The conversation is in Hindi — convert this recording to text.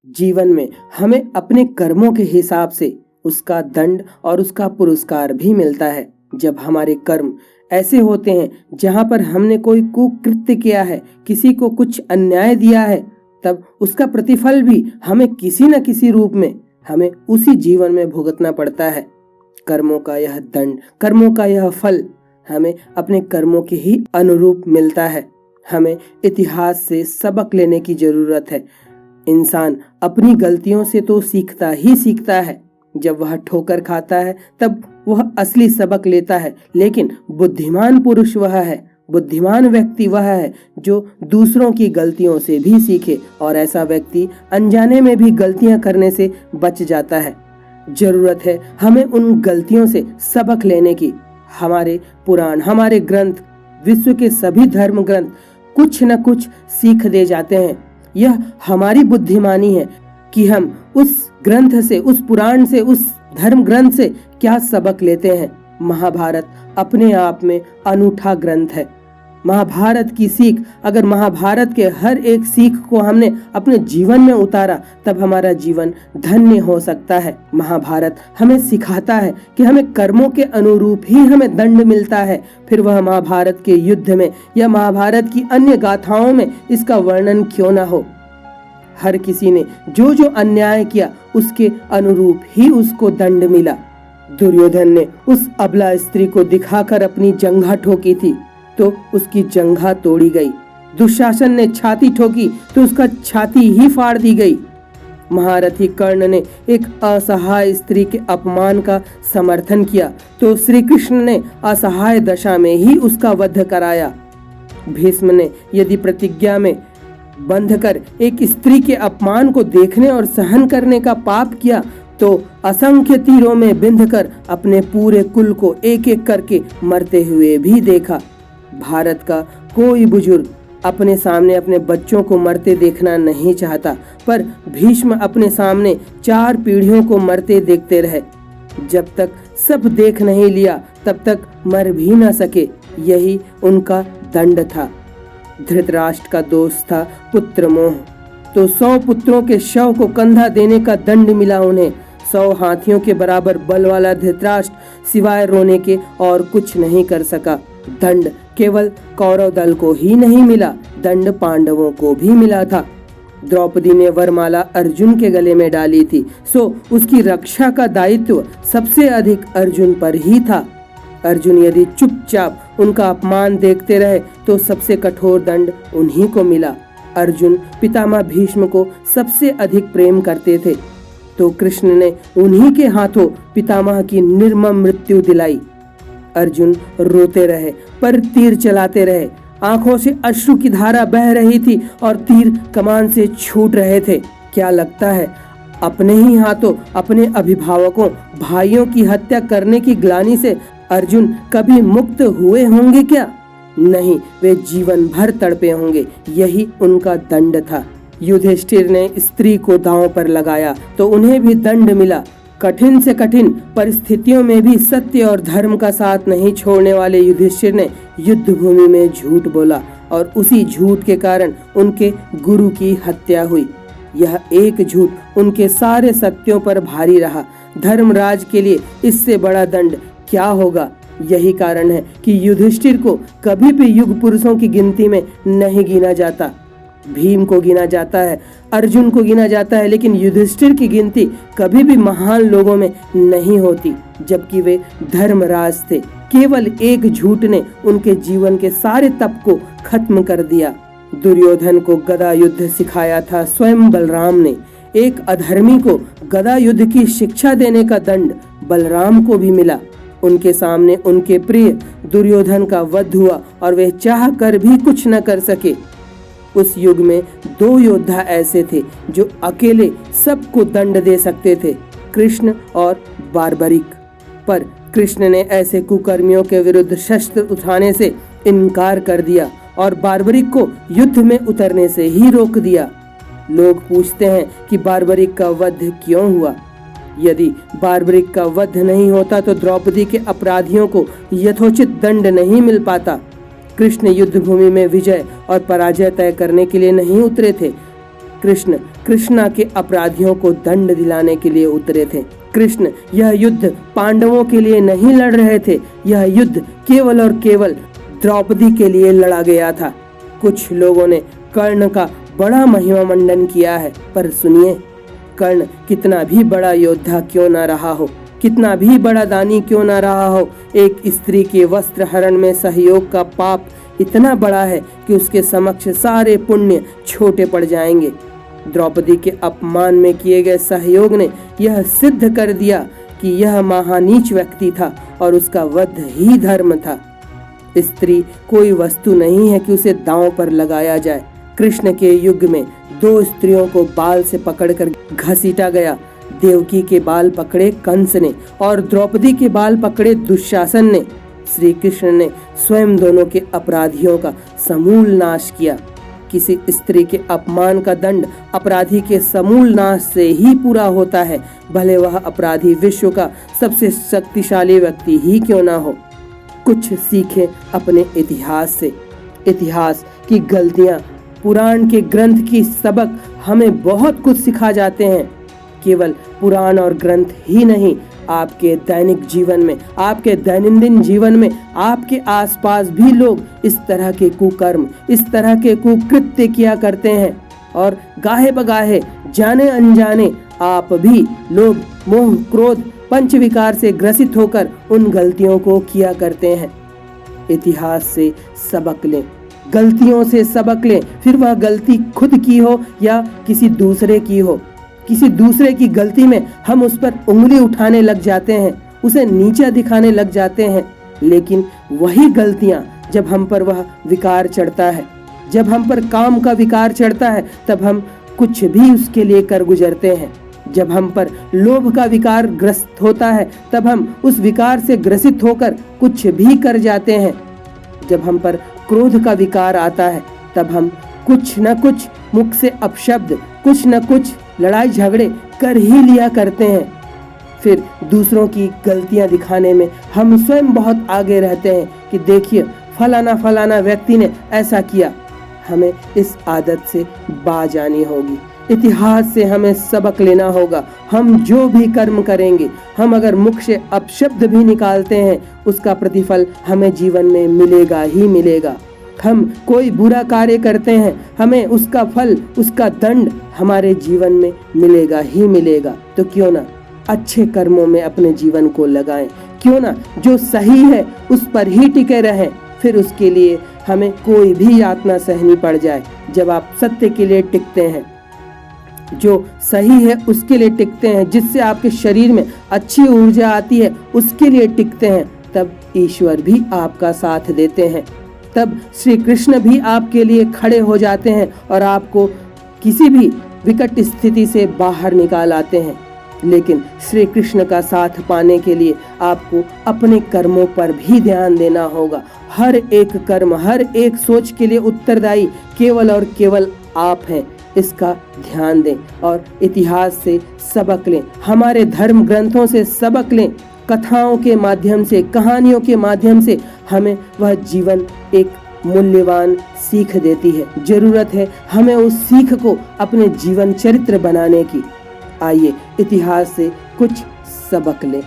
जीवन में हमें अपने कर्मों के हिसाब से उसका दंड और उसका पुरस्कार भी मिलता है। जब हमारे कर्म ऐसे होते हैं जहां पर हमने कोई कुकृत्य किया है, किसी को कुछ अन्याय दिया है, तब उसका प्रतिफल भी हमें किसी न किसी रूप में हमें उसी जीवन में भुगतना पड़ता है। कर्मों का यह दंड, कर्मों का यह फल हमें अपने कर्मों के ही अनुरूप मिलता है। हमें इतिहास से सबक लेने की जरूरत है। इंसान अपनी गलतियों से तो सीखता ही सीखता है। जब वह ठोकर खाता है तब वह असली सबक लेता है, लेकिन बुद्धिमान पुरुष वह है, बुद्धिमान व्यक्ति वह है जो दूसरों की गलतियों से भी सीखे, और ऐसा व्यक्ति अनजाने में भी गलतियां करने से बच जाता है। जरूरत है हमें उन गलतियों से सबक लेने की। हमारे पुराण, हमारे ग्रंथ, विश्व के सभी धर्म ग्रंथ कुछ न कुछ सीख दे जाते हैं। यह हमारी बुद्धिमानी है कि हम उस ग्रंथ से, उस पुराण से, उस धर्म ग्रंथ से क्या सबक लेते हैं। महाभारत अपने आप में अनूठा ग्रंथ है। महाभारत की सीख, अगर महाभारत के हर एक सीख को हमने अपने जीवन में उतारा तब हमारा जीवन धन्य हो सकता है। महाभारत हमें सिखाता है कि हमें कर्मों के अनुरूप ही हमें दंड मिलता है। फिर वह महाभारत के युद्ध में या महाभारत की अन्य गाथाओं में इसका वर्णन क्यों न हो। हर किसी ने जो जो अन्याय किया उसके अनुरूप ही उसको दंड मिला। दुर्योधन ने उस अबला स्त्री को दिखाकर अपनी जंघा ठोकी थी तो उसकी जंघा तोड़ी गई। दुशासन ने छाती ठोकी तो उसका छाती ही फाड़ दी गई। महारथी कर्ण ने एक असहाय स्त्री के अपमान का समर्थन किया तो श्री कृष्ण ने असहाय दशा में ही उसका वध कराया। भीष्म ने यदि प्रतिज्ञा में बंधकर एक स्त्री के अपमान को देखने और सहन करने का पाप किया तो असंख्य तीरों में बिंधकर अपने पूरे कुल को एक एक करके मरते हुए भी देखा। भारत का कोई बुजुर्ग अपने सामने अपने बच्चों को मरते देखना नहीं चाहता, पर भीष्म अपने सामने 4 पीढ़ियों को मरते देखते रहे। जब तक सब देख नहीं लिया तब तक मर भी न सके। यही उनका दंड था। धृतराष्ट्र का दोष था पुत्र मोह, तो 100 पुत्रों के शव को कंधा देने का दंड मिला उन्हें। 100 हाथियों के बराबर बल वाला धृतराष्ट्र सिवाय रोने के और कुछ नहीं कर सका। दंड केवल कौरव दल को ही नहीं मिला, दंड पांडवों को भी मिला था। द्रौपदी ने वरमाला अर्जुन के गले में डाली थी, सो उसकी रक्षा का दायित्व सबसे अधिक अर्जुन पर ही था। अर्जुन यदि चुपचाप उनका अपमान देखते रहे तो सबसे कठोर दंड उन्हीं को मिला। अर्जुन पितामह भीष्म को सबसे अधिक प्रेम करते थे, तो कृष्ण ने उन्हीं के हाथों पितामह की निर्मम मृत्यु दिलाई। अर्जुन रोते रहे पर तीर चलाते रहे। आंखों से अश्रु की धारा बह रही थी और तीर कमान से छूट रहे थे। क्या लगता है अपने ही हाथों अपने अभिभावकों, भाइयों की हत्या करने की ग्लानि से अर्जुन कभी मुक्त हुए होंगे क्या? नहीं, वे जीवन भर तड़पे होंगे। यही उनका दंड था। युधिष्ठिर ने स्त्री को दांव पर लगाया तो उन्हें भी दंड मिला। कठिन से कठिन परिस्थितियों में भी सत्य और धर्म का साथ नहीं छोड़ने वाले युधिष्ठिर ने युद्ध भूमि में झूठ बोला और उसी झूठ के कारण उनके गुरु की हत्या हुई। यह एक झूठ उनके सारे सत्यों पर भारी रहा। धर्मराज के लिए इससे बड़ा दंड क्या होगा? यही कारण है कि युधिष्ठिर को कभी भी युग पुरुषों की गिनती में नहीं गिना जाता। भीम को गिना जाता है, अर्जुन को गिना जाता है, लेकिन युधिष्ठिर की गिनती कभी भी महान लोगों में नहीं होती, जबकि वे धर्मराज थे। केवल एक झूठ ने उनके जीवन के सारे तप को खत्म कर दिया। दुर्योधन को गदा युद्ध सिखाया था स्वयं बलराम ने। एक अधर्मी को गदा युद्ध की शिक्षा देने का दंड बलराम को भी मिला। उनके सामने उनके प्रिय दुर्योधन का वध हुआ और वे चाह कर भी कुछ न कर सके। उस युग में 2 योद्धा ऐसे थे जो अकेले सबको दंड दे सकते थे, कृष्ण और बार्बरिक। पर कृष्ण ने ऐसे कुकर्मियों के विरुद्ध शस्त्र उठाने से इनकार कर दिया और बार्बरिक को युद्ध में उतरने से ही रोक दिया। लोग पूछते हैं कि बार्बरिक का वध क्यों हुआ? यदि बार्बरिक का वध नहीं होता तो द्रौपदी के अपराधियों को यथोचित दंड नहीं मिल पाता। कृष्ण युद्ध भूमि में विजय और पराजय तय करने के लिए नहीं उतरे थे। कृष्ण कृष्णा के अपराधियों को दंड दिलाने के लिए उतरे थे। कृष्ण यह युद्ध पांडवों के लिए नहीं लड़ रहे थे, यह युद्ध केवल और केवल द्रौपदी के लिए लड़ा गया था। कुछ लोगों ने कर्ण का बड़ा महिमा मंडन किया है, पर सुनिए, कर्ण कितना भी बड़ा योद्धा क्यों ना रहा हो, कितना भी बड़ा दानी क्यों ना रहा हो, एक स्त्री के वस्त्र हरण में सहयोग का पाप इतना बड़ा है कि उसके समक्ष सारे पुण्य छोटे पड़ जाएंगे। द्रौपदी के अपमान में किए गए सहयोग ने यह सिद्ध कर दिया कि यह महानीच व्यक्ति था और उसका वध ही धर्म था। स्त्री कोई वस्तु नहीं है कि उसे दांव पर लगाया जाए। कृष्ण के युग में 2 स्त्रियों को बाल से पकड़कर घसीटा गया। देवकी के बाल पकड़े कंस ने और द्रौपदी के बाल पकड़े दुशासन ने। श्री कृष्ण ने स्वयं दोनों के अपराधियों का समूल नाश किया। किसी स्त्री के अपमान का दंड अपराधी के समूल नाश से ही पूरा होता है, भले वह अपराधी विश्व का सबसे शक्तिशाली व्यक्ति ही क्यों ना हो। कुछ सीखें अपने इतिहास से। इतिहास की गलतियां, पुराण के ग्रंथ की सबक हमें बहुत कुछ सिखा जाते हैं। केवल पुराण और ग्रंथ ही नहीं, आपके दैनिक जीवन में, आपके दैनंदिन जीवन में, आपके आसपास भी लोग इस तरह के कुकर्म, इस तरह के कुकृत्य किया करते हैं और गाहे बगाहे, जाने अनजाने आप भी लोग मोह क्रोध पंच विकार से ग्रसित होकर उन गलतियों को किया करते हैं। इतिहास से सबक लें, गलतियों से सबक लें, फिर वह गलती खुद की हो या किसी दूसरे की हो। किसी दूसरे की गलती में हम उस पर उंगली उठाने लग जाते हैं, उसे नीचा दिखाने लग जाते हैं, लेकिन वही गलतियां जब हम पर वह विकार चढ़ता है, जब हम पर काम का विकार चढ़ता है, तब हम कुछ भी उसके लिए कर गुजरते हैं। जब हम पर लोभ का विकार ग्रस्त होता है, तब हम उस विकार से ग्रसित होकर कुछ भी कर जाते हैं। जब हम पर क्रोध का विकार आता है, तब हम कुछ न कुछ मुख से अपशब्द, कुछ न कुछ लड़ाई झगड़े कर ही लिया करते हैं। फिर दूसरों की गलतियां दिखाने में हम स्वयं बहुत आगे रहते हैं कि देखिए फलाना फलाना व्यक्ति ने ऐसा किया। हमें इस आदत से बाज आनी होगी। इतिहास से हमें सबक लेना होगा। हम जो भी कर्म करेंगे, हम अगर मुख से अपशब्द भी निकालते हैं, उसका प्रतिफल हमें जीवन में मिलेगा ही मिलेगा। हम कोई बुरा कार्य करते हैं, हमें उसका फल, उसका दंड हमारे जीवन में मिलेगा ही मिलेगा। तो क्यों ना अच्छे कर्मों में अपने जीवन को लगाएं, क्यों ना जो सही है उस पर ही टिके रहें। फिर उसके लिए हमें कोई भी यातना सहनी पड़ जाए। जब आप सत्य के लिए टिकते हैं, जो सही है उसके लिए टिकते हैं, जिससे आपके शरीर में अच्छी ऊर्जा आती है उसके लिए टिकते हैं, तब ईश्वर भी आपका साथ देते हैं। तब श्री कृष्ण भी आपके लिए खड़े हो जाते हैं और आपको किसी भी विकट स्थिति से बाहर निकाल आते हैं। लेकिन श्री कृष्ण का साथ पाने के लिए आपको अपने कर्मों पर भी ध्यान देना होगा। हर एक कर्म, हर एक सोच के लिए उत्तरदायी केवल और केवल आप हैं। इसका ध्यान दें और इतिहास से सबक लें, हमारे धर्म ग्रंथों से सबक लें। कथाओं के माध्यम से, कहानियों के माध्यम से हमें वह जीवन एक मूल्यवान सीख देती है। जरूरत है हमें उस सीख को अपने जीवन चरित्र बनाने की। आइए इतिहास से कुछ सबक लें।